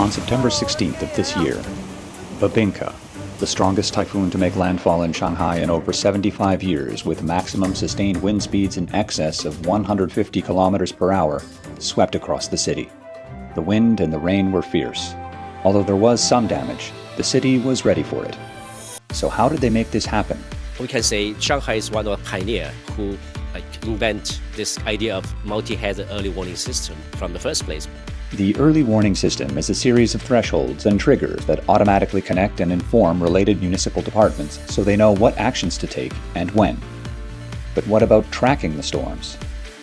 On September 16th of this year, Bebinca, the strongest typhoon to make landfall in Shanghai in over 75 years with maximum sustained wind speeds in excess of 150 kilometers per hour, swept across the city. The wind and the rain were fierce. Although there was some damage, the city was ready for it. So how did they make this happen? We can say Shanghai is one of the pioneers who invent this idea of multi-hazard early warning system from the first place. The early warning system is a series of thresholds and triggers that automatically connect and inform related municipal departments so they know what actions to take and when. But what about tracking the storms?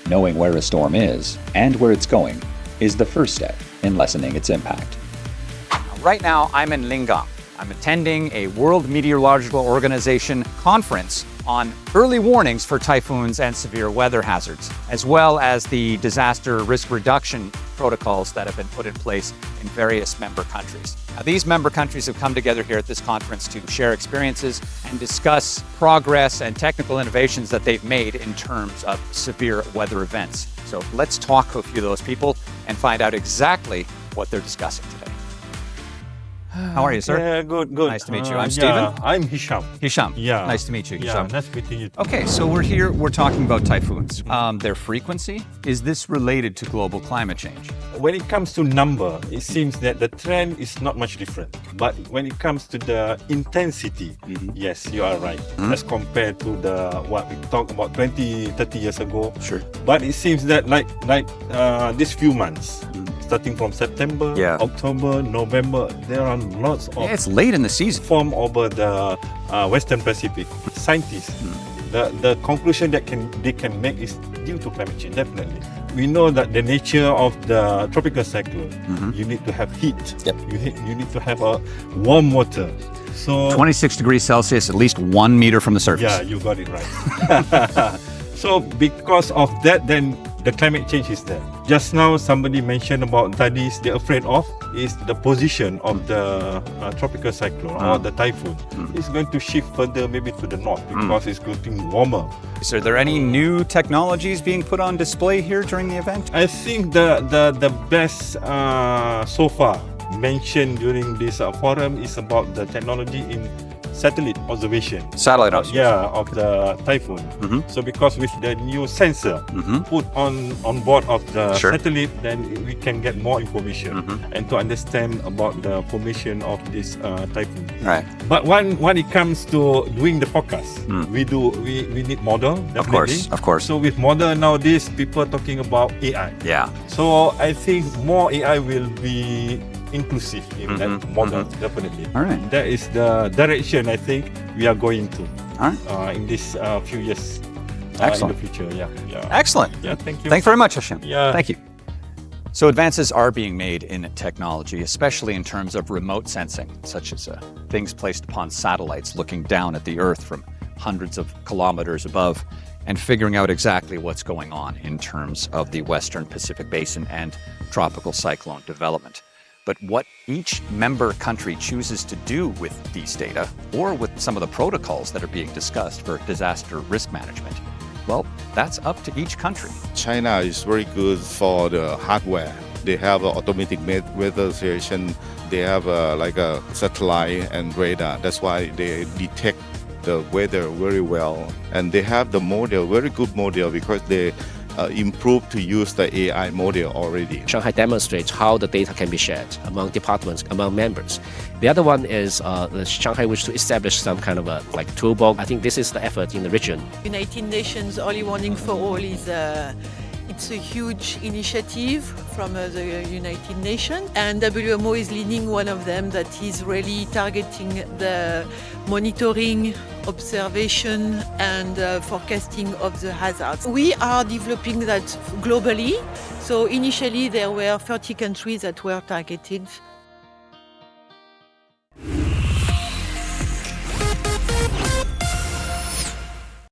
Knowing where a storm is and where it's going is the first step in lessening its impact. Right now, I'm in Lingang. I'm attending a World Meteorological Organization conference on early warnings for typhoons and severe weather hazards, as well as the disaster risk reduction protocols that have been put in place in various member countries. Now, these member countries have come together here at this conference to share experiences and discuss progress and technical innovations that they've made in terms of severe weather events. So let's talk to a few of those people and find out exactly what they're discussing today. How are you, sir? Yeah, good. Nice to meet you. I'm Stephen. Yeah, I'm Hisham. Hisham. Yeah. Nice to meet you, Yeah, Hisham. nice meeting you. Okay, so we're here, we're talking about typhoons. Their frequency, is this related to global climate change? When it comes to number, it seems that the trend is not much different. But when it comes to the intensity, yes, you are right. As compared to what we talked about 20, 30 years ago. Sure. But it seems that like these few months, starting from September, October, November, there are lots of It's late in the season. form over the Western Pacific. Scientists, the conclusion that they can make is due to climate change, definitely. We know that the nature of the tropical cyclone, you need to have heat, you need to have a warm water. So 26 degrees Celsius, at least 1 meter from the surface. yeah, you got it right. So because of that, then the climate change is there. Just now, somebody mentioned about studies they're afraid of is the position of the tropical cyclone or the typhoon. It's going to shift further maybe to the north because it's getting warmer. So are there any new technologies being put on display here during the event? I think the best so far mentioned during this forum is about the technology in satellite observation. Satellite observation. Yeah, of the typhoon. So because with the new sensor put on board of the satellite, then we can get more information and to understand about the formation of this typhoon. Right. But when it comes to doing the forecast, we need model, definitely. Of course. So with model nowadays, people are talking about AI. Yeah. So I think more AI will be inclusive in that model, definitely. All right. That is the direction I think we are going to All right. in this few years Excellent. in the future. Yeah. Excellent. Yeah, thank you. Thanks very much, Hashim. Yeah. Thank you. So advances are being made in technology, especially in terms of remote sensing, such as things placed upon satellites looking down at the Earth from hundreds of kilometers above and figuring out exactly what's going on in terms of the Western Pacific Basin and tropical cyclone development. But what each member country chooses to do with these data, or with some of the protocols that are being discussed for disaster risk management, well, that's up to each country. China is very good for the hardware. They have automatic weather station. They have like a satellite and radar. That's why they detect the weather very well. And they have the model, very good model, because they improved to use the AI model already. Shanghai demonstrates how the data can be shared among departments, among members. The other one is Shanghai wishes to establish some kind of a toolbox. I think this is the effort in the region. United Nations Early Warning for All is it's a huge initiative from the United Nations, and WMO is leading one of them that is really targeting the monitoring, observation and forecasting of the hazards. We are developing that globally. So initially there were 30 countries that were targeted